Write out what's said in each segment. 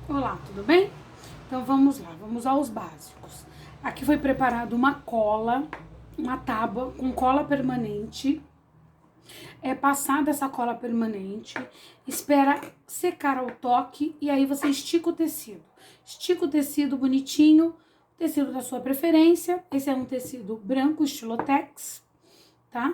Olá, tudo bem? Então vamos lá, vamos aos básicos. Aqui foi preparado uma cola, uma tábua com cola permanente. É passada essa cola permanente, espera secar ao toque e aí você estica o tecido. Estica o tecido bonitinho, tecido da sua preferência. Esse é um tecido branco, estilo Tex, tá?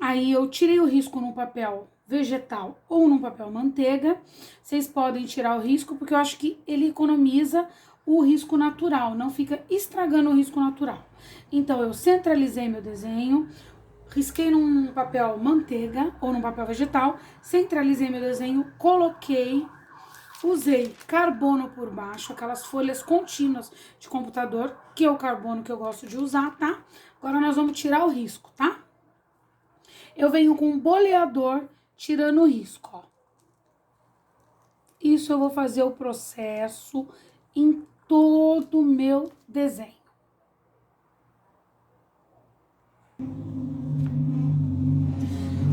Aí eu tirei o risco num papel vegetal ou num papel manteiga. Vocês podem tirar o risco porque eu acho que ele economiza o risco natural, não fica estragando o risco natural. Então eu centralizei meu desenho, risquei num papel manteiga ou num papel vegetal, centralizei meu desenho, coloquei, usei carbono por baixo, aquelas folhas contínuas de computador, que é o carbono que eu gosto de usar, tá? Agora nós vamos tirar o risco, tá? Eu venho com um boleador tirando o risco, ó. Isso eu vou fazer o processo em todo o meu desenho.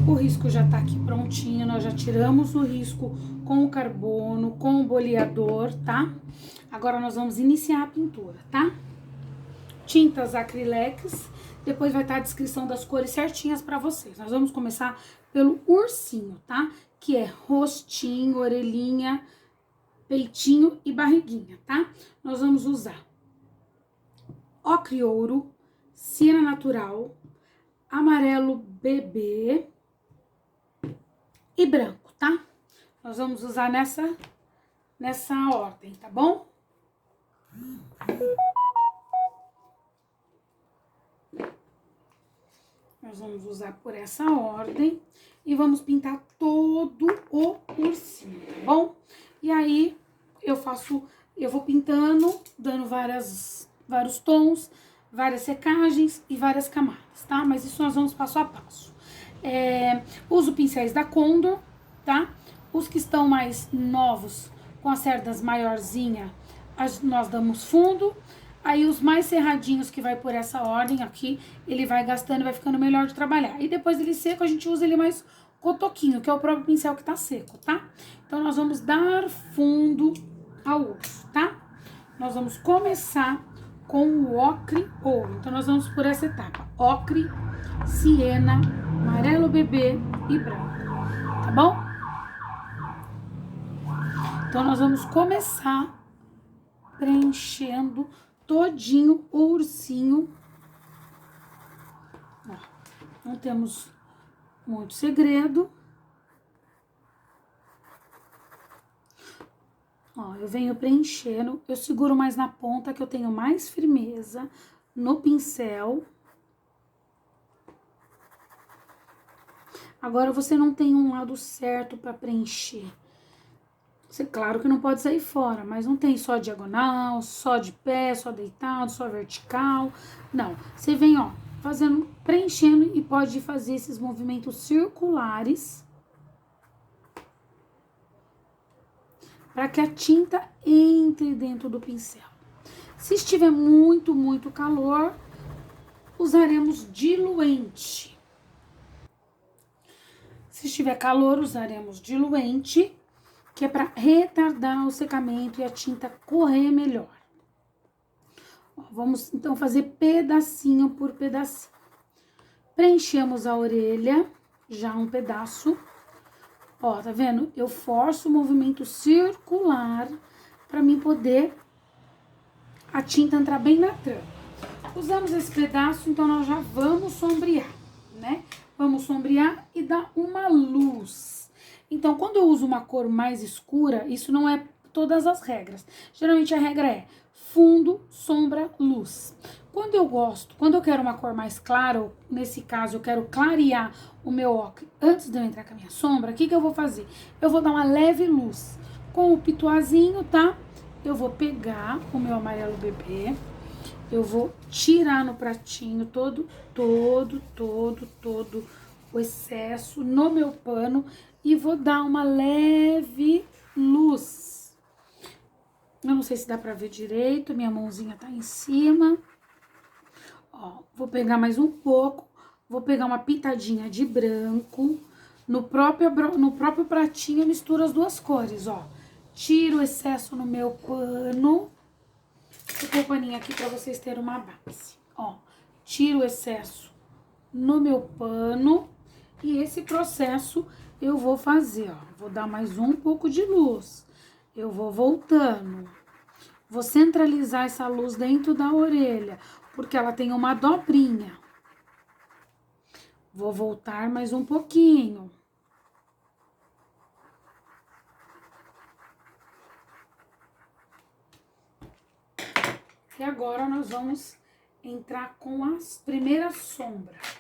O risco já tá aqui prontinho, nós já tiramos o risco com o carbono, com o boleador, tá? Agora nós vamos iniciar a pintura, tá? Tintas acrílicas, depois vai estar a descrição das cores certinhas pra vocês. Nós vamos começar pelo ursinho, tá? Que é rostinho, orelhinha, peitinho e barriguinha, tá? Nós vamos usar ocre ouro, siena natural, amarelo bebê e branco, tá? Nós vamos usar nessa ordem, tá bom? Nós vamos usar por essa ordem e vamos pintar todo o ursinho, tá bom? E aí eu vou pintando, dando vários tons, várias secagens e várias camadas, tá? Mas isso nós vamos passo a passo. Uso pincéis da Condor, tá? Os que estão mais novos, com as cerdas maiorzinha, nós damos fundo. Aí os mais cerradinhos que vai por essa ordem aqui, ele vai gastando e vai ficando melhor de trabalhar. E depois ele seco, a gente usa ele mais cotoquinho, que é o próprio pincel que tá seco, tá? Então nós vamos dar fundo ao urso, tá? Nós vamos começar com o ocre ouro. Então nós vamos por essa etapa: ocre, siena, amarelo bebê e branco, tá bom? Então nós vamos começar preenchendo todinho o ursinho. Ó, não temos muito segredo. Ó, eu venho preenchendo, eu seguro mais na ponta que eu tenho mais firmeza no pincel. Agora você não tem um lado certo para preencher. Claro que não pode sair fora, mas não tem só diagonal, só de pé, só deitado, só vertical. Não, você vem, ó, fazendo, preenchendo e pode fazer esses movimentos circulares para que a tinta entre dentro do pincel. Se estiver muito calor, usaremos diluente. Se estiver calor, usaremos diluente, que é para retardar o secamento e a tinta correr melhor. Ó, vamos então fazer pedacinho por pedacinho. Preenchemos a orelha, já um pedaço. Ó, tá vendo? Eu forço o movimento circular para mim poder a tinta entrar bem na trama. Usamos esse pedaço, então nós já vamos sombrear, né? Vamos sombrear e dar uma luz. Então, quando eu uso uma cor mais escura, isso não é todas as regras. Geralmente a regra é fundo, sombra, luz. Quando eu quero uma cor mais clara, ou nesse caso eu quero clarear o meu ocre antes de eu entrar com a minha sombra, o que eu vou fazer? Eu vou dar uma leve luz. Com o pituazinho, tá? Eu vou pegar o meu amarelo bebê, eu vou tirar no pratinho todo o excesso no meu pano e vou dar uma leve luz. Eu não sei se dá pra ver direito, minha mãozinha tá em cima. Ó, vou pegar mais um pouco, vou pegar uma pitadinha de branco. No próprio pratinho eu misturo as duas cores, ó. tiro o excesso no meu pano. Vou pôr o paninho aqui pra vocês terem uma base. Ó, tiro o excesso no meu pano. E esse processo eu vou fazer, ó. Vou dar mais um pouco de luz. Eu vou voltando. Vou centralizar essa luz dentro da orelha, porque ela tem uma dobrinha. Vou voltar mais um pouquinho. E agora nós vamos entrar com as primeiras sombras,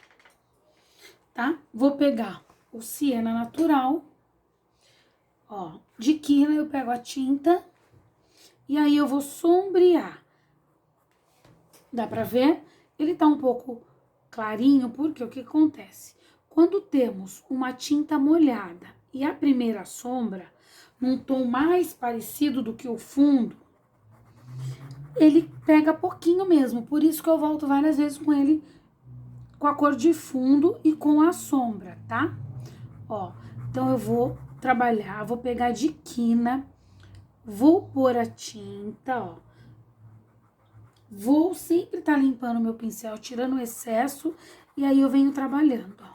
tá? Vou pegar o siena natural, ó, de quina eu pego a tinta e aí eu vou sombrear. Dá pra ver? Ele tá um pouco clarinho, porque o que acontece? Quando temos uma tinta molhada e a primeira sombra num tom mais parecido do que o fundo, ele pega pouquinho mesmo, por isso que eu volto várias vezes com ele, com a cor de fundo e com a sombra, tá? Ó, então eu vou trabalhar, vou pegar de quina, vou pôr a tinta, ó. Vou sempre tá limpando meu pincel, tirando o excesso, e aí eu venho trabalhando, ó.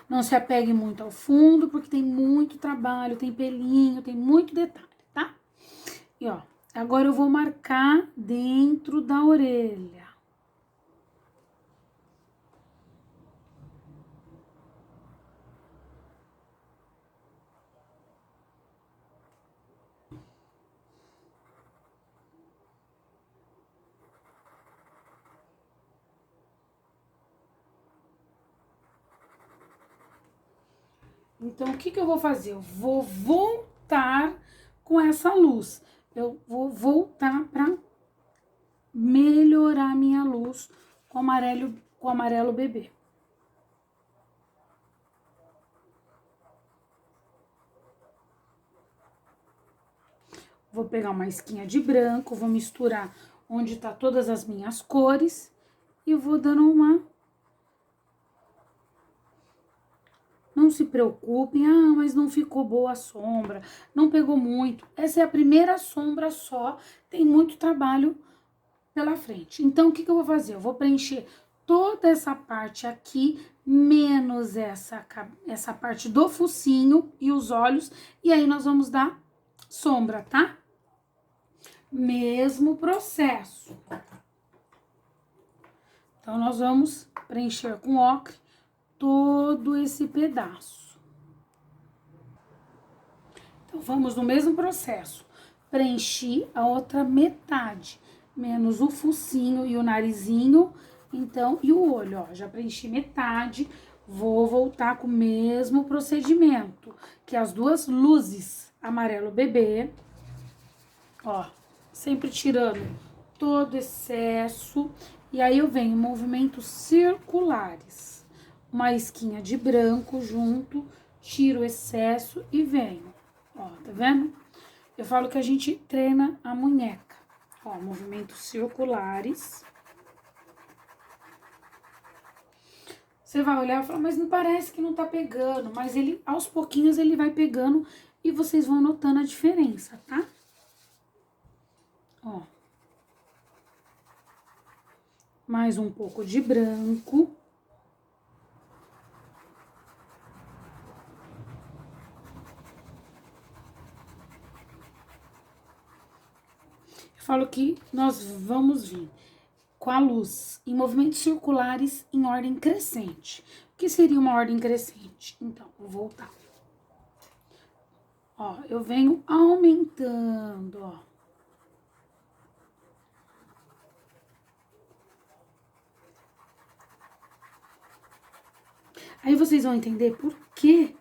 Não se apegue muito ao fundo, porque tem muito trabalho, tem pelinho, tem muito detalhe, tá? E ó, agora eu vou marcar dentro da orelha. Então, o que que eu vou fazer? Eu vou voltar com essa luz. Eu vou voltar pra melhorar minha luz com amarelo bebê. Vou pegar uma esquinha de branco, vou misturar onde tá todas as minhas cores e vou dando uma... Não se preocupem, ah, mas não ficou boa a sombra, não pegou muito. Essa é a primeira sombra só, tem muito trabalho pela frente. Então, o que que eu vou fazer? Eu vou preencher toda essa parte aqui, menos essa parte do focinho e os olhos, e aí nós vamos dar sombra, tá? Mesmo processo. Então, nós vamos preencher com ocre todo esse pedaço. Então, vamos no mesmo processo. Preenchi a outra metade, menos o focinho e o narizinho, então, e o olho, ó. Já preenchi metade, vou voltar com o mesmo procedimento, que as duas luzes amarelo bebê, ó, sempre tirando todo excesso, e aí eu venho em movimentos circulares. Uma esquinha de branco junto, tiro o excesso e venho. Ó, tá vendo? Eu falo que a gente treina a munheca. Ó, movimentos circulares. Você vai olhar e falar, mas não parece que não tá pegando. Mas ele, aos pouquinhos, ele vai pegando e vocês vão notando a diferença, tá? Ó. Mais um pouco de branco. Eu falo que nós vamos vir com a luz em movimentos circulares em ordem crescente. O que seria uma ordem crescente? Então, vou voltar. Ó, eu venho aumentando, ó. Aí vocês vão entender por que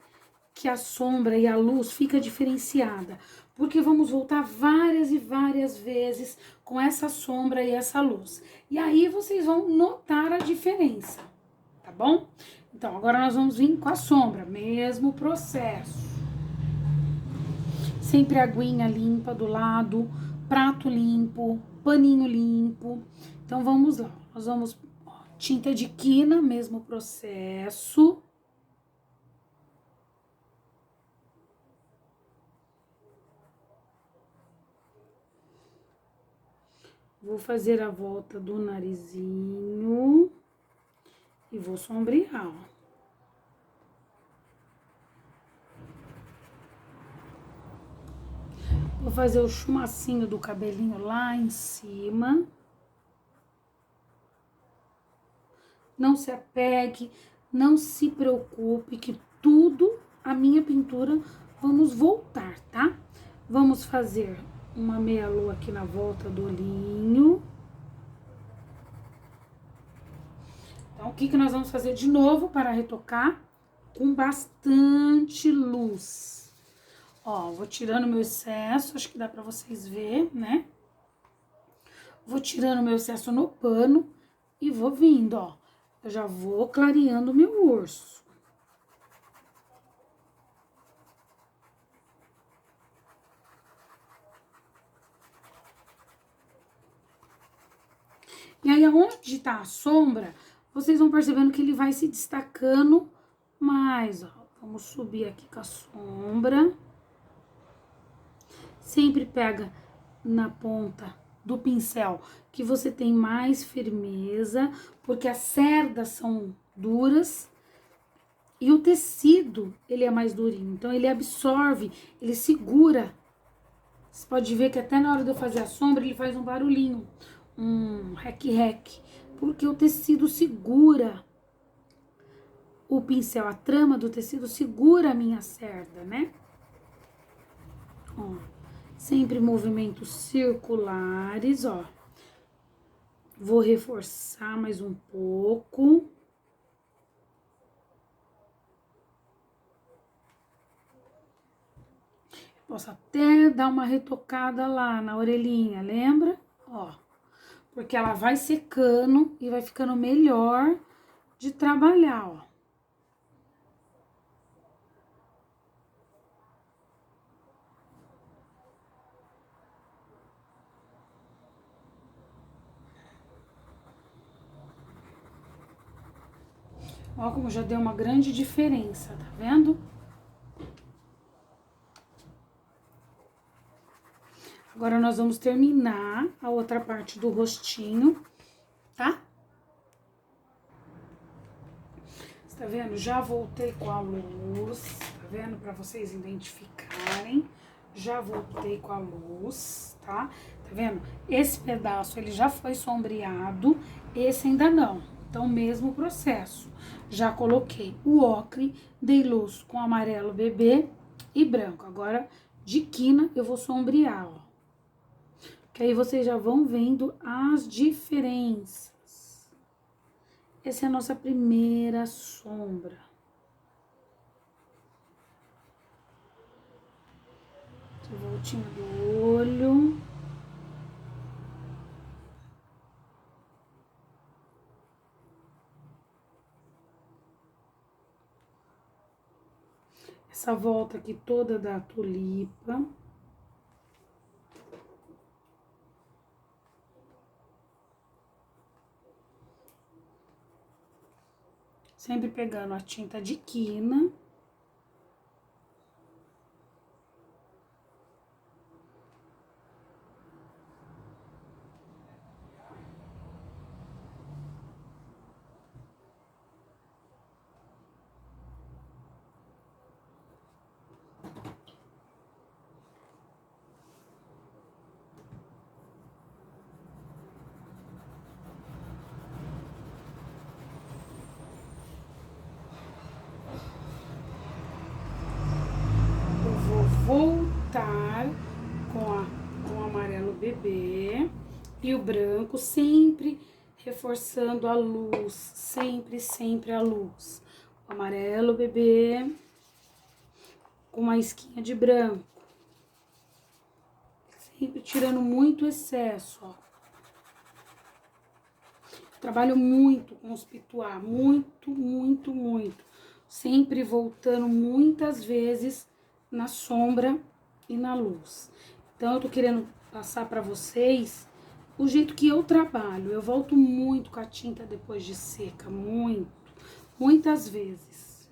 a sombra e a luz fica diferenciada. Porque vamos voltar várias e várias vezes com essa sombra e essa luz. E aí vocês vão notar a diferença, tá bom? Então, agora nós vamos vir com a sombra, mesmo processo. Sempre aguinha limpa do lado, prato limpo, paninho limpo. Então, vamos lá. Nós vamos, ó, tinta de quina, mesmo processo. Vou fazer a volta do narizinho e vou sombrear, ó. Vou fazer o chumacinho do cabelinho lá em cima. Não se apegue, não se preocupe que tudo, a minha pintura, vamos voltar, tá? Vamos fazer uma meia-lua aqui na volta do olhinho. Então, o que nós vamos fazer de novo para retocar? Com bastante luz. Ó, vou tirando meu excesso, acho que dá pra vocês verem, né? Vou tirando meu excesso no pano e vou vindo, ó. Eu já vou clareando o meu urso. E aí, aonde tá a sombra, vocês vão percebendo que ele vai se destacando mais, ó. Vamos subir aqui com a sombra. Sempre pega na ponta do pincel que você tem mais firmeza, porque as cerdas são duras e o tecido, ele é mais durinho. Então, ele absorve, ele segura. Você pode ver que até na hora de eu fazer a sombra, ele faz um barulhinho, um rec-rec, porque o tecido segura o pincel, a trama do tecido segura a minha cerda, né? Ó, sempre movimentos circulares, ó. Vou reforçar mais um pouco. Posso até dar uma retocada lá na orelhinha, lembra? Ó, porque ela vai secando e vai ficando melhor de trabalhar, ó. Ó como já deu uma grande diferença, tá vendo? Agora, nós vamos terminar a outra parte do rostinho, tá? Você tá vendo? Já voltei com a luz, tá vendo? Pra vocês identificarem. Já voltei com a luz, tá? Tá vendo? Esse pedaço, ele já foi sombreado, esse ainda não. Então, mesmo processo. Já coloquei o ocre, dei luz com amarelo bebê e branco. Agora, de quina, eu vou sombrear, ó. Que aí vocês já vão vendo as diferenças. Essa é a nossa primeira sombra. Voltinha do olho. Essa volta aqui toda da tulipa. Sempre pegando a tinta de quina. Voltar com o amarelo bebê e o branco, sempre reforçando a luz, sempre a luz. O amarelo bebê com uma esquinha de branco, sempre tirando muito excesso, ó. Trabalho muito com os pituá, muito. Sempre voltando muitas vezes na sombra e na luz. Então, eu tô querendo passar pra vocês o jeito que eu trabalho. Eu volto muito com a tinta depois de seca, muitas vezes.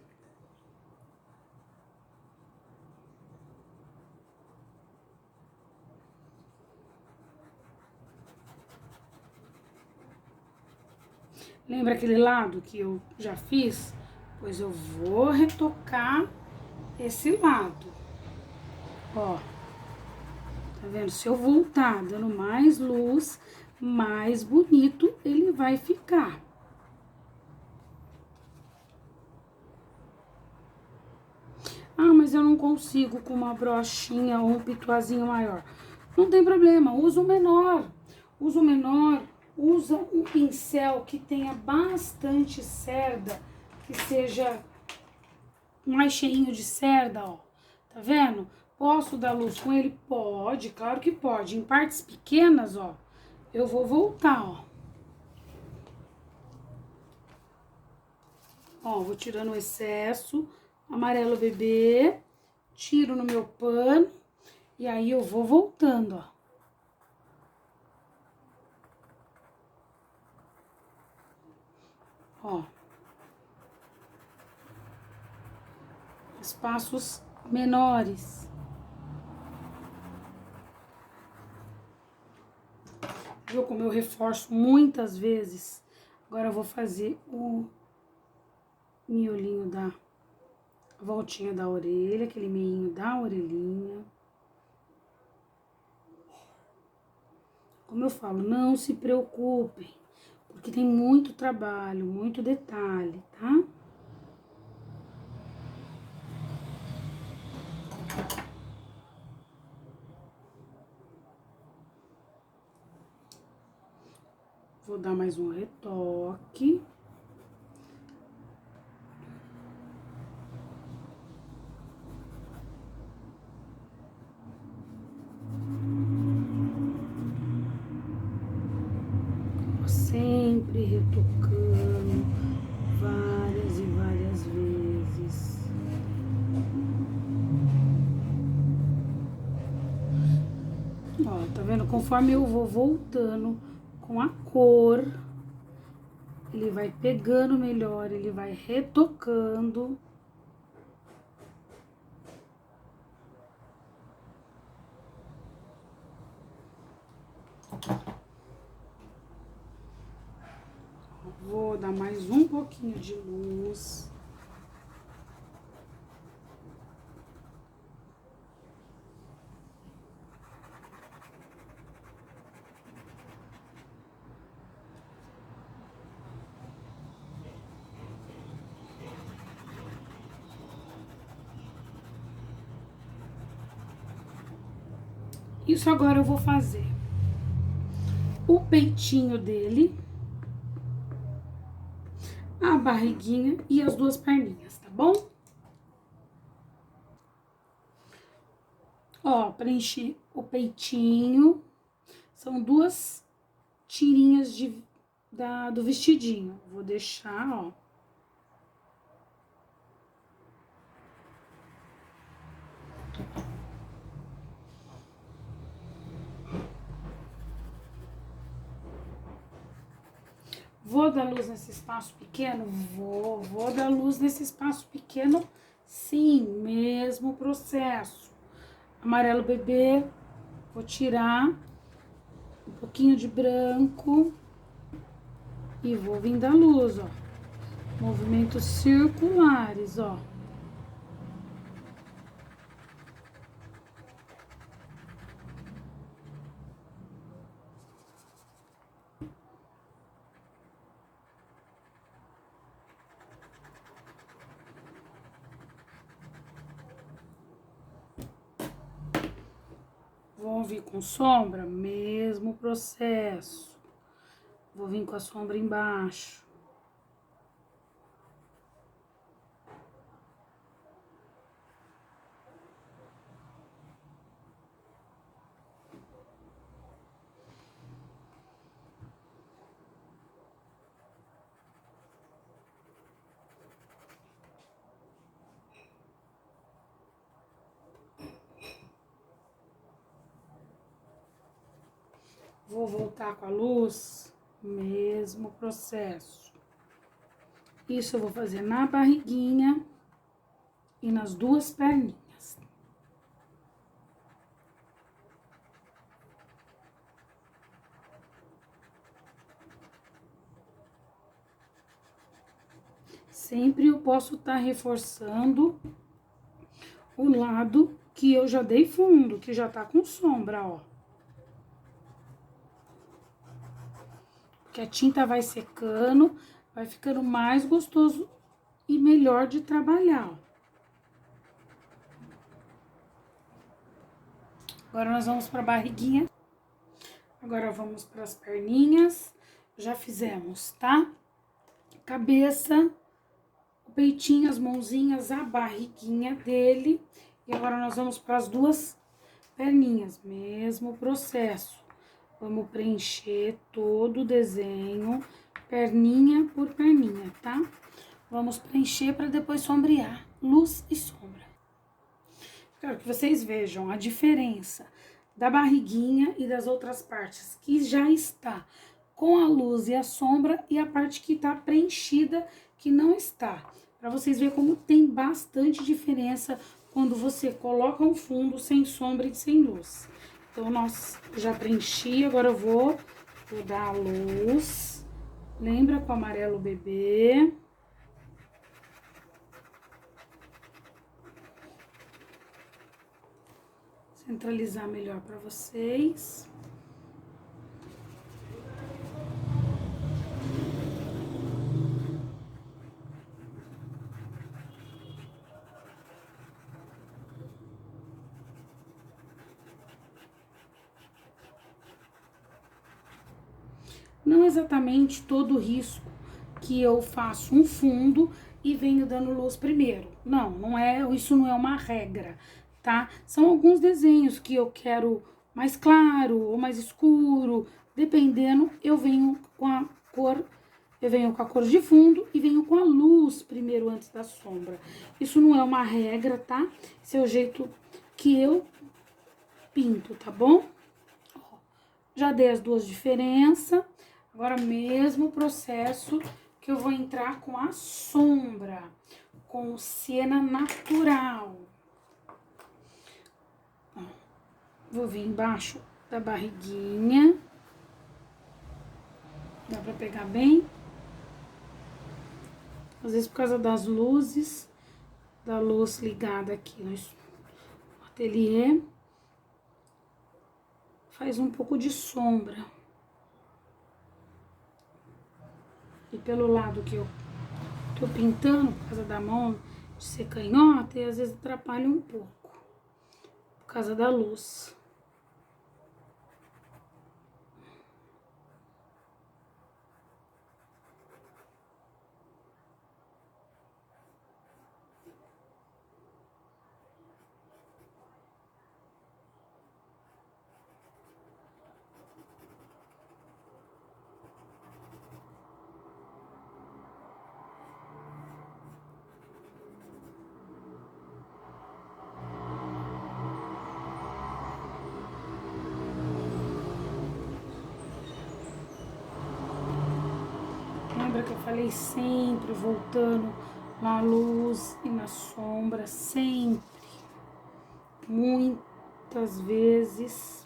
Lembra aquele lado que eu já fiz? Pois eu vou retocar esse lado. Ó, tá vendo? Se eu voltar dando mais luz, mais bonito ele vai ficar. Ah, mas eu não consigo com uma brochinha ou um pituazinho maior. Não tem problema, usa o menor. Usa o menor, usa um pincel que tenha bastante cerda, que seja mais cheinho de cerda, ó. Tá vendo? Posso dar luz com ele? Pode, claro que pode. Em partes pequenas, ó, eu vou voltar, ó. Ó, vou tirando o excesso, amarelo bebê, tiro no meu pano e aí eu vou voltando, ó. Ó. Espaços menores. Viu como eu reforço muitas vezes? Agora eu vou fazer o miolinho da voltinha da orelha, aquele meinho da orelhinha. Como eu falo, não se preocupem, porque tem muito trabalho, muito detalhe, tá? Vou dar mais um retoque. Sempre retocando várias e várias vezes. Ó, tá vendo? Conforme eu vou voltando com a cor, ele vai pegando melhor, ele vai retocando. Vou dar mais um pouquinho de luz. Isso agora eu vou fazer o peitinho dele, a barriguinha e as duas perninhas, tá bom? Ó, preenchi o peitinho, são duas tirinhas do vestidinho. Vou deixar, ó. Vou dar luz nesse espaço pequeno? Vou dar luz nesse espaço pequeno, sim, mesmo processo. Amarelo bebê, vou tirar um pouquinho de branco e vou vir dar luz, ó. Movimentos circulares, ó. Vou vir com sombra, mesmo processo. Vou vir com a sombra embaixo. Vou voltar com a luz, mesmo processo. Isso eu vou fazer na barriguinha e nas duas perninhas. Sempre eu posso estar reforçando o lado que eu já dei fundo, que já tá com sombra, ó. Porque a tinta vai secando, vai ficando mais gostoso e melhor de trabalhar, ó. Agora nós vamos pra barriguinha. Agora vamos para as perninhas. Já fizemos, tá? Cabeça, o peitinho, as mãozinhas, a barriguinha dele. E agora nós vamos para as duas perninhas, mesmo processo. Vamos preencher todo o desenho, perninha por perninha, tá? Vamos preencher para depois sombrear, luz e sombra. Quero que vocês vejam a diferença da barriguinha e das outras partes que já está com a luz e a sombra e a parte que está preenchida que não está. Para vocês verem como tem bastante diferença quando você coloca um fundo sem sombra e sem luz. Então, nós já preenchi, agora eu vou dar a luz. Lembra com o amarelo bebê. Centralizar melhor para vocês. Não exatamente todo risco que eu faço um fundo e venho dando luz primeiro. Não, não é, isso não é uma regra, tá? São alguns desenhos que eu quero mais claro ou mais escuro, dependendo, eu venho com a cor de fundo e venho com a luz primeiro antes da sombra. Isso não é uma regra, tá? Esse é o jeito que eu pinto, tá bom? Ó, já dei as duas diferenças. Agora, mesmo processo que eu vou entrar com a sombra, com siena natural. Ó, vou vir embaixo da barriguinha. Dá pra pegar bem? Às vezes, por causa das luzes, da luz ligada aqui no ateliê, faz um pouco de sombra. E pelo lado que eu tô pintando, por causa da mão de ser canhota, e às vezes atrapalha um pouco, por causa da luz. Lembra que eu falei sempre voltando na luz e na sombra, sempre, muitas vezes.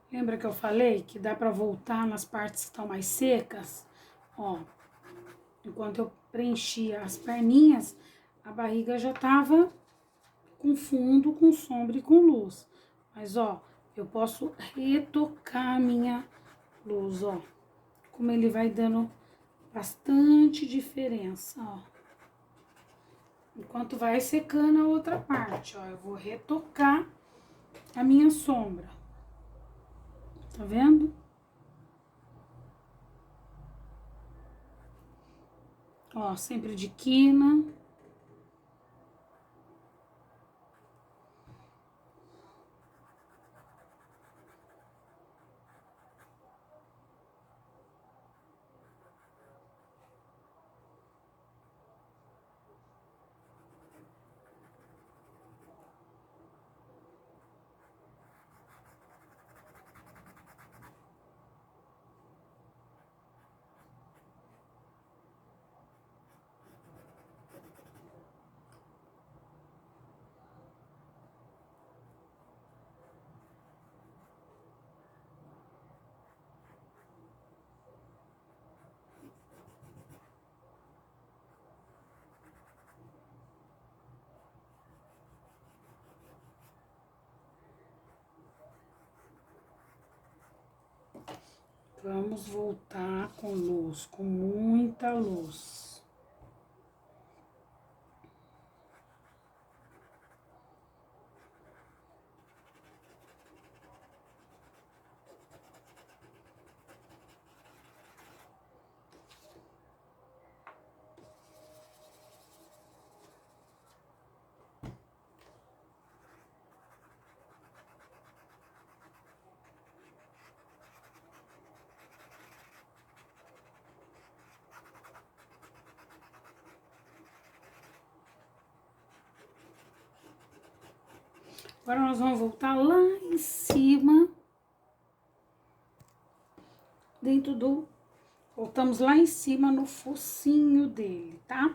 Lembra que eu falei que dá pra voltar nas partes que estão mais secas? Ó, enquanto eu preenchia as perninhas, a barriga já tava com fundo, com sombra e com luz. Mas, ó, eu posso retocar a minha luz, ó. Como ele vai dando bastante diferença, ó. Enquanto vai secando a outra parte, ó, eu vou retocar a minha sombra. Tá vendo? Ó, sempre de quina. Vamos voltar com luz, com muita luz. Agora nós vamos voltar lá em cima, voltamos lá em cima no focinho dele, tá?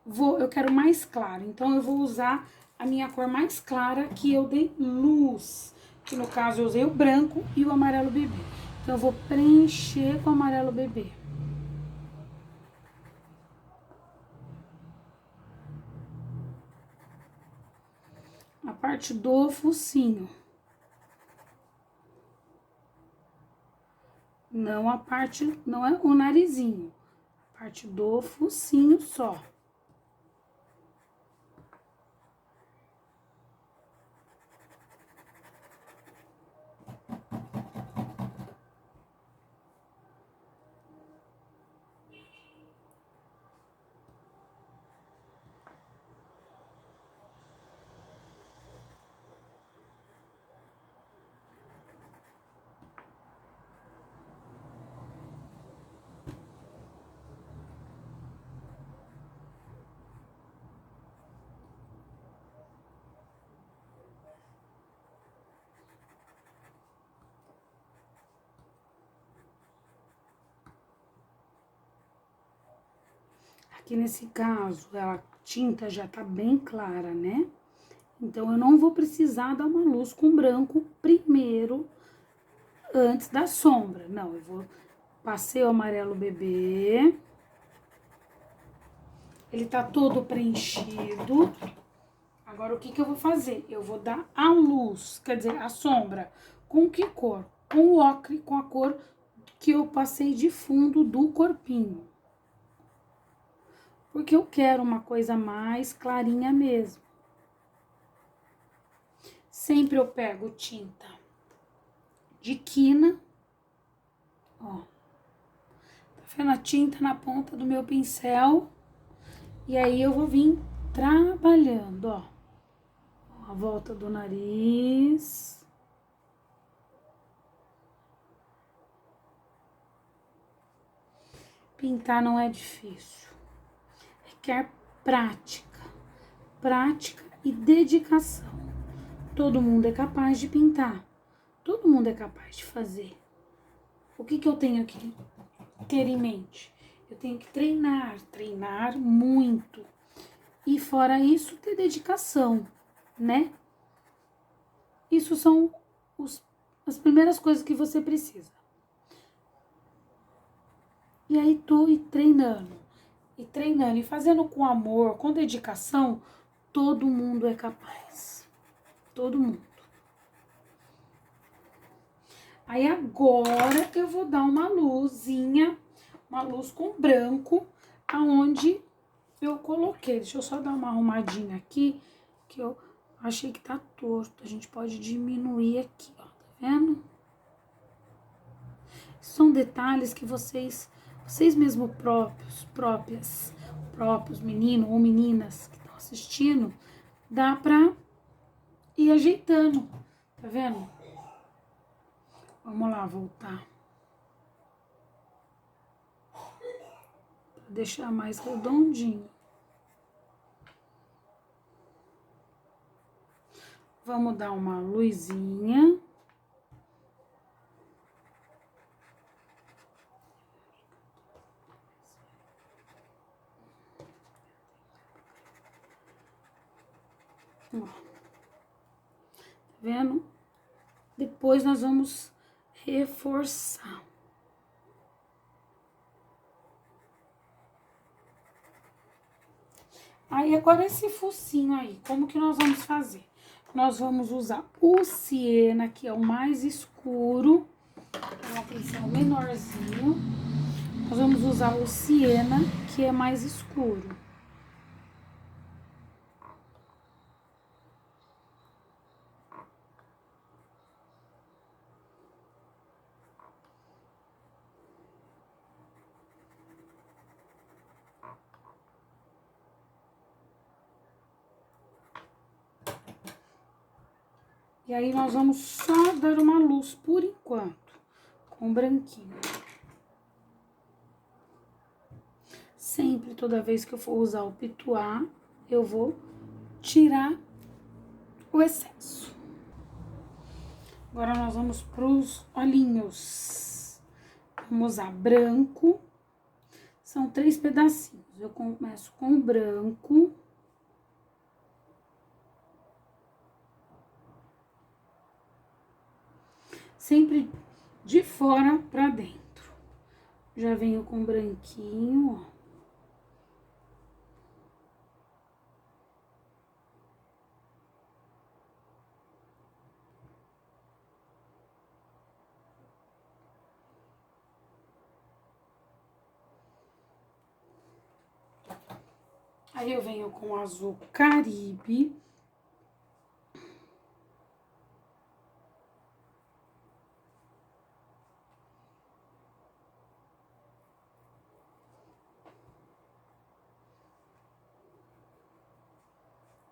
Eu quero mais claro, então eu vou usar a minha cor mais clara, que eu dei luz, que no caso eu usei o branco e o amarelo bebê. Então eu vou preencher com o amarelo bebê. A parte do focinho. Não a parte, não é o narizinho. A parte do focinho só. Aqui nesse caso, a tinta já tá bem clara, né? Então, eu não vou precisar dar uma luz com branco primeiro, antes da sombra. Não, passei o amarelo bebê. Ele tá todo preenchido. Agora, o que que eu vou fazer? Eu vou dar a luz, quer dizer, a sombra. Com que cor? Com o ocre, com a cor que eu passei de fundo do corpinho. Porque eu quero uma coisa mais clarinha mesmo. Sempre eu pego tinta de quina, ó. Tá vendo a tinta na ponta do meu pincel? E aí eu vou vir trabalhando, ó. A volta do nariz. Pintar não é difícil. Requer prática e dedicação. Todo mundo é capaz de pintar. Todo mundo é capaz de fazer. O que que eu tenho que ter em mente? Eu tenho que treinar muito. E fora isso, ter dedicação, né? Isso são as primeiras coisas que você precisa. E aí tô treinando, e fazendo com amor, com dedicação, todo mundo é capaz. Todo mundo. Aí agora eu vou dar uma luzinha, uma luz com branco, aonde eu coloquei. Deixa eu só dar uma arrumadinha aqui, que eu achei que tá torto. A gente pode diminuir aqui, ó, tá vendo? São detalhes que vocês mesmo próprios meninos ou meninas que estão assistindo, dá pra ir ajeitando, tá vendo? Vamos lá, voltar. Pra deixar mais redondinho. Vamos dar uma luzinha. Ó. Tá vendo? Depois nós vamos reforçar. Aí, agora esse focinho aí, como que nós vamos fazer? Nós vamos usar o siena, que é o mais escuro, uma pincel menorzinho. Nós vamos usar o siena, que é mais escuro. E aí, nós vamos só dar uma luz por enquanto, com branquinho. Sempre, toda vez que eu for usar o pituá, eu vou tirar o excesso. Agora, nós vamos pros olhinhos. Vamos usar branco. São 3 pedacinhos. Eu começo com o branco. Sempre de fora pra dentro. Já venho com branquinho, ó. Aí eu venho com azul Caribe.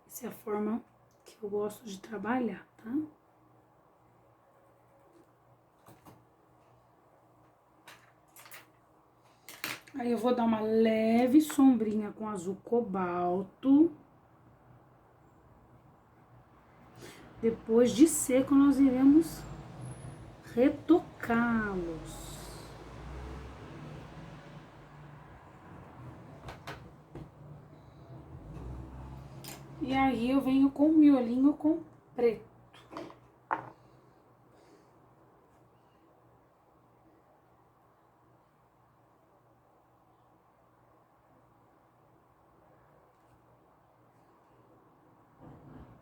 Essa é a forma que eu gosto de trabalhar, tá? Aí eu vou dar uma leve sombrinha com azul cobalto. Depois de seco, nós iremos retocá-los. E aí eu venho com miolinho com preto.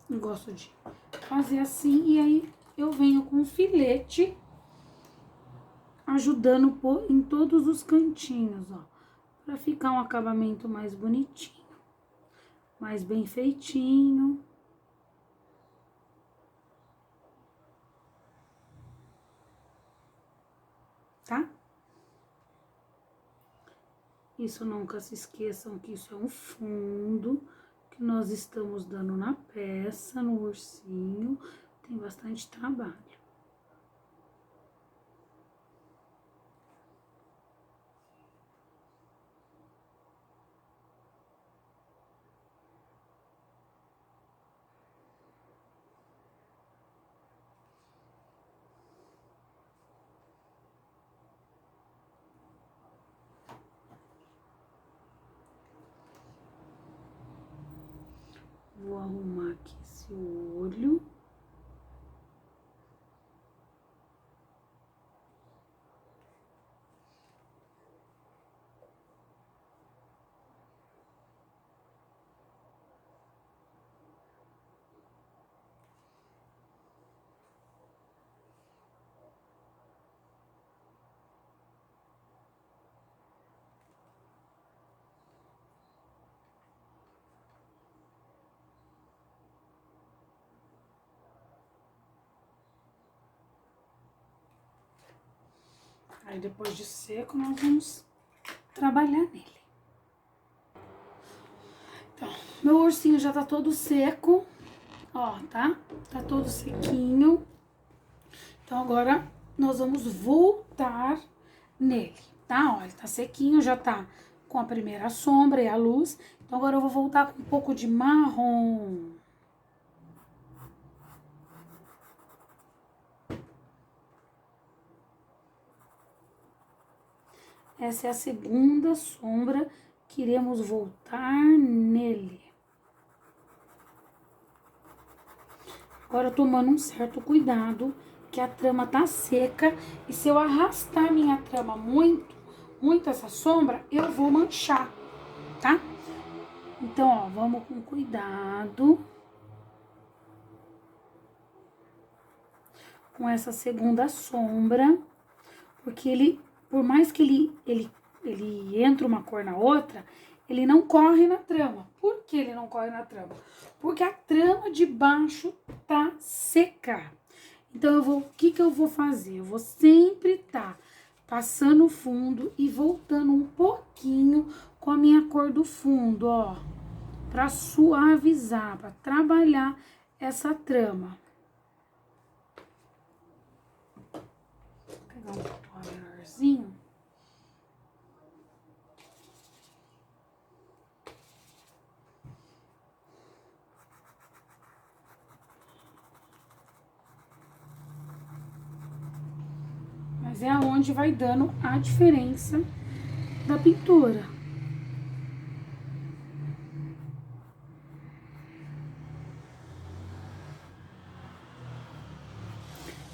Eu gosto de fazer assim, e aí eu venho com filete, ajudando em todos os cantinhos, ó. Pra ficar um acabamento mais bonitinho, mais bem feitinho. Tá? Isso, nunca se esqueçam que isso é um fundo que nós estamos dando na peça, no ursinho. Tem bastante trabalho. Vou arrumar aqui esse olho. Aí depois de seco, nós vamos trabalhar nele. Então, meu ursinho já tá todo seco, ó, tá? Tá todo sequinho. Então, agora nós vamos voltar nele, tá? Ó, ele tá sequinho, já tá com a primeira sombra e a luz. Então, agora eu vou voltar com um pouco de marrom. Essa é a segunda sombra que iremos voltar nele. Agora, tomando um certo cuidado, que a trama tá seca. E se eu arrastar minha trama muito essa sombra, eu vou manchar, tá? Então, ó, vamos com cuidado. Com essa segunda sombra. Porque ele, por mais que ele entre uma cor na outra, ele não corre na trama. Por que ele não corre na trama? Porque a trama de baixo tá seca. Então, o que eu vou fazer? Eu vou sempre tá passando o fundo e voltando um pouquinho com a minha cor do fundo, ó. Pra suavizar, pra trabalhar essa trama. Vou pegar um pouco menorzinho. Mas é aonde vai dando a diferença da pintura.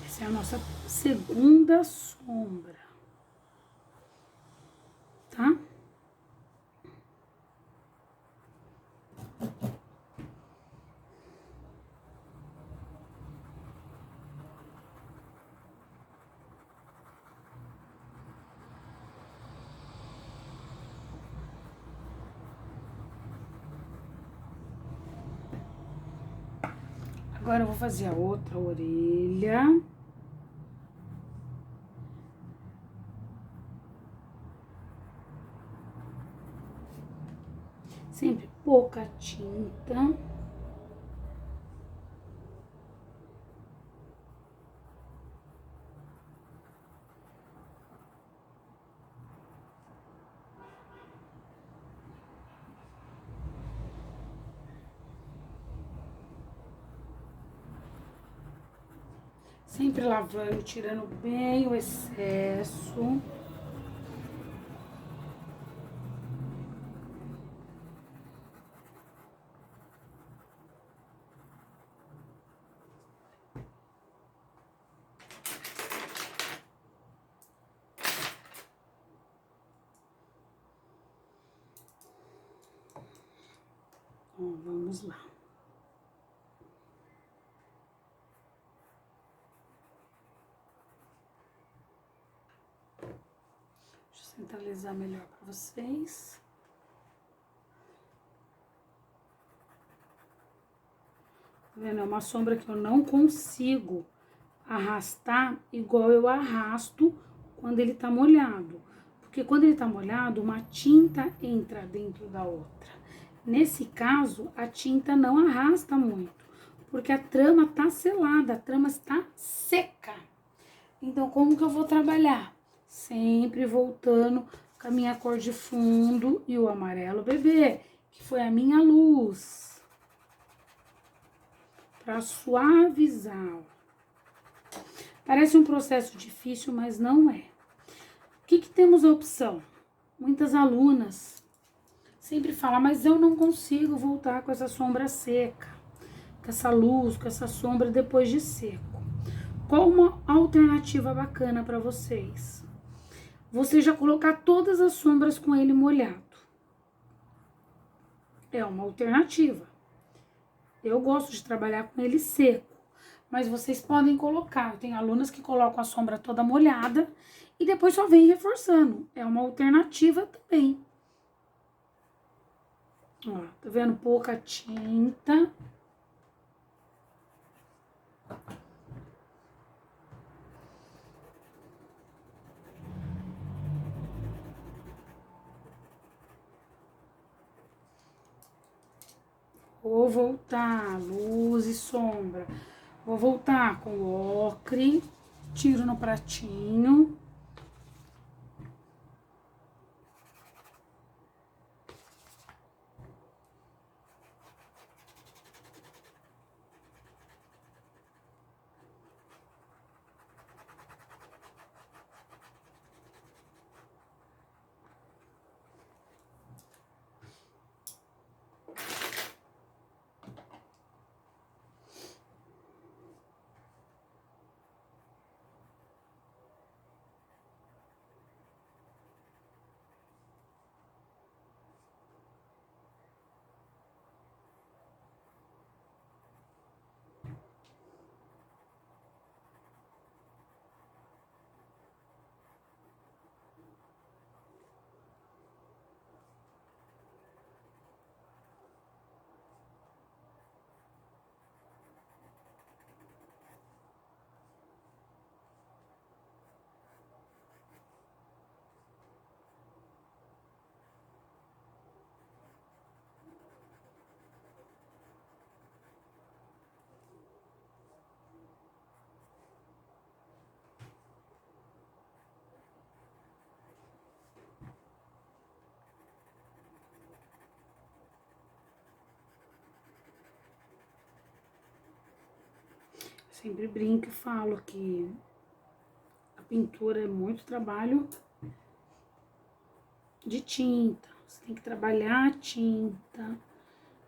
Essa é a nossa segunda sombra, tá? Agora eu vou fazer a outra orelha. Sempre pouca tinta. Sempre lavando, tirando bem o excesso. Ó, vamos lá. Deixa eu centralizar melhor para vocês. Tá vendo? É uma sombra que eu não consigo arrastar igual eu arrasto quando ele tá molhado. Porque quando ele tá molhado, uma tinta entra dentro da outra. Nesse caso, a tinta não arrasta muito, porque a trama tá selada, a trama está seca. Então, como que eu vou trabalhar? Sempre voltando com a minha cor de fundo e o amarelo bebê, que foi a minha luz. Pra suavizar. Parece um processo difícil, mas não é. O que temos a opção? Muitas alunas sempre falam, mas eu não consigo voltar com essa sombra seca, com essa luz, com essa sombra depois de seco. Qual uma alternativa bacana para vocês? Você já colocar todas as sombras com ele molhado. É uma alternativa. Eu gosto de trabalhar com ele seco, mas vocês podem colocar. Tem alunas que colocam a sombra toda molhada e depois só vem reforçando. É uma alternativa também. Ó, tá vendo? Pouca tinta. Vou voltar, luz e sombra. Vou voltar com o ocre, tiro no pratinho. Sempre brinco e falo que a pintura é muito trabalho de tinta. Você tem que trabalhar a tinta.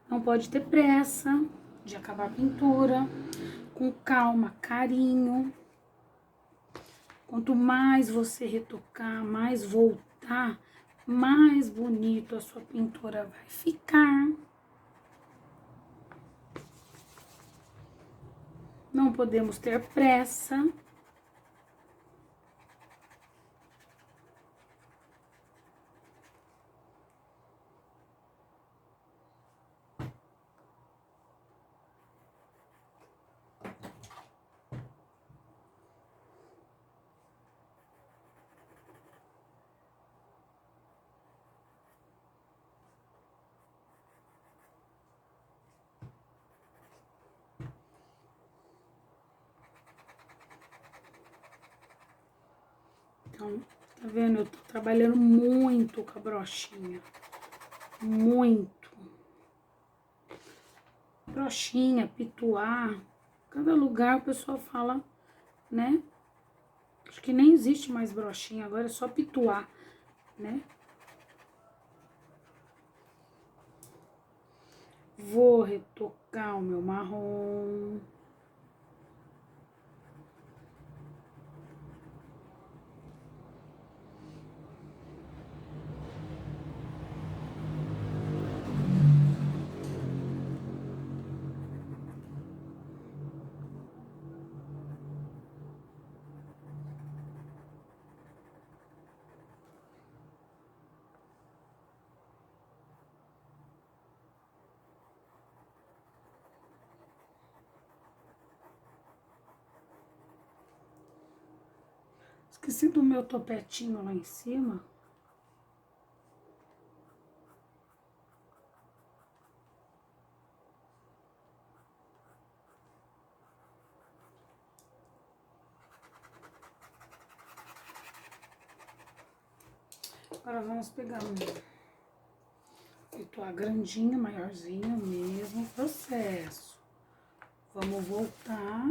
Não pode ter pressa de acabar a pintura. Com calma, carinho. Quanto mais você retocar, mais voltar, mais bonito a sua pintura vai ficar. Não podemos ter pressa. Então, tá vendo? Eu tô trabalhando muito com a brochinha. Muito. Brochinha, pituá. Cada lugar o pessoal fala, né? Acho que nem existe mais brochinha, agora é só pituá, né? Vou retocar o meu marrom. Esqueci do meu topetinho lá em cima. Agora vamos pegar um pituá grandinho, maiorzinho, mesmo processo. Vamos voltar.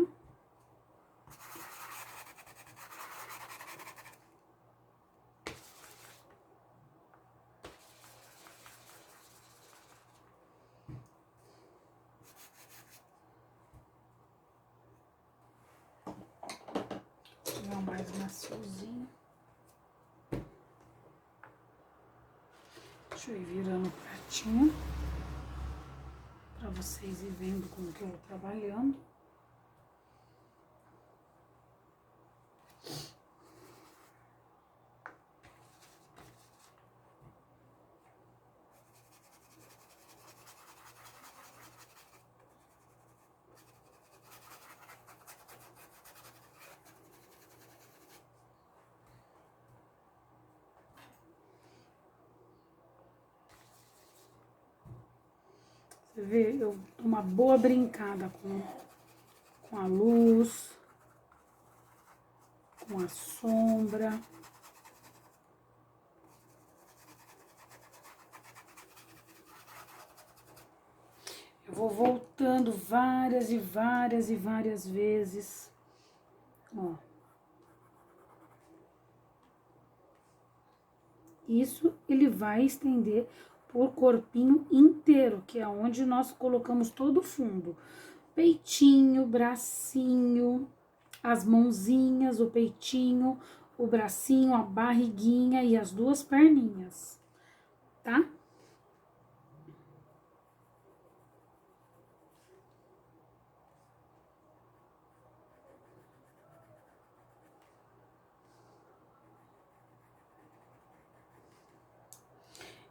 Pegar um mais maciozinho. Deixa eu ir virando o pratinho. Pra vocês irem vendo como que eu vou trabalhando. Você vê, eu dou uma boa brincada com a luz, com a sombra. Eu vou voltando várias e várias e várias vezes, ó. Isso ele vai estender por corpinho inteiro, que é onde nós colocamos todo o fundo. Peitinho, bracinho, as mãozinhas, o peitinho, o bracinho, a barriguinha e as duas perninhas, tá?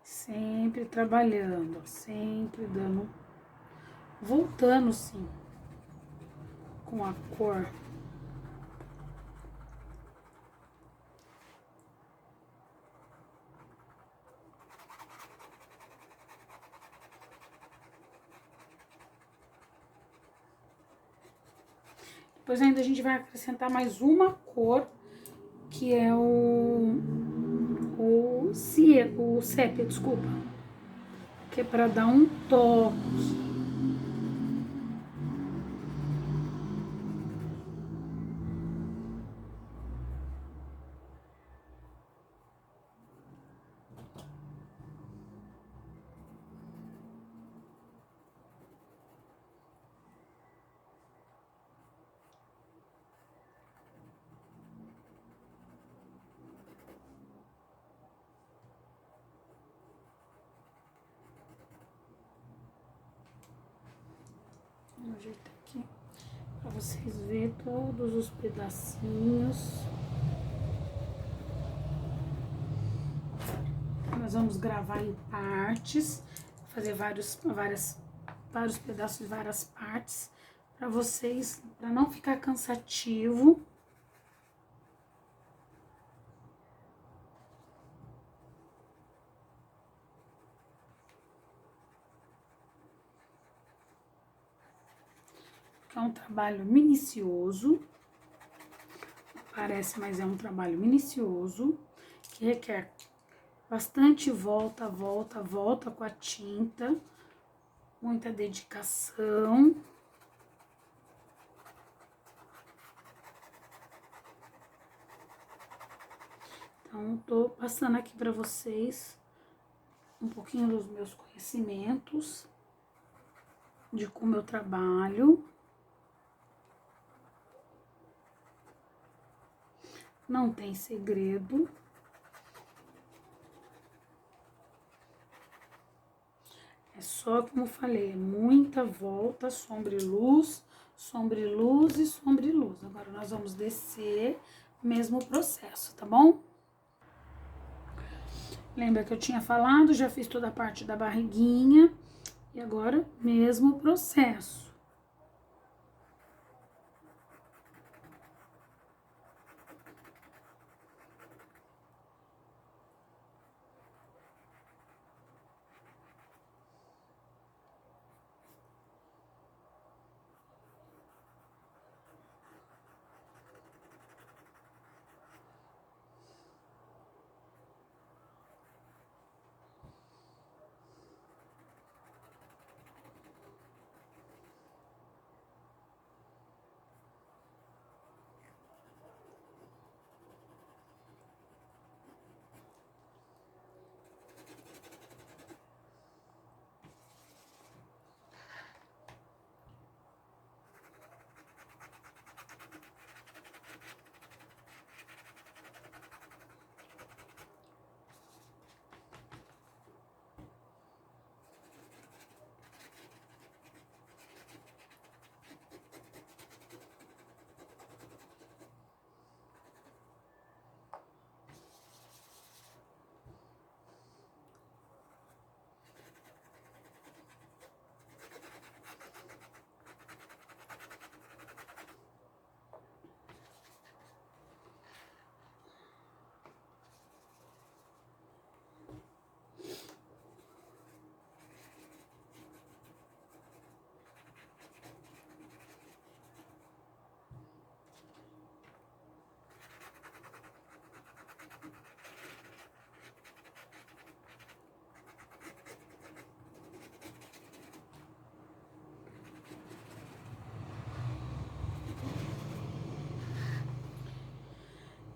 Sempre trabalhando, ó, sempre dando, voltando sim, com a cor. Depois ainda a gente vai acrescentar mais uma cor, que é o sépia, desculpa. Que é pra dar um toque. Vou ajeitar aqui pra vocês verem todos os pedacinhos. Nós vamos gravar em partes, fazer vários pedaços de várias partes para vocês, para não ficar cansativo. É um trabalho minucioso, parece, mas é um trabalho minucioso, que requer bastante volta, volta, volta com a tinta, muita dedicação. Então, tô passando aqui para vocês um pouquinho dos meus conhecimentos, de como eu trabalho. Não tem segredo. É só, como eu falei, muita volta, sombra e luz, sombra e luz e sombra e luz. Agora, nós vamos descer, mesmo processo, tá bom? Lembra que eu tinha falado, já fiz toda a parte da barriguinha. E agora, mesmo processo.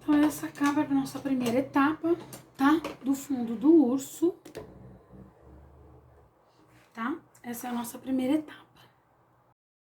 Então, essa acaba a nossa primeira etapa, tá? Do fundo do urso, tá? Essa é a nossa primeira etapa.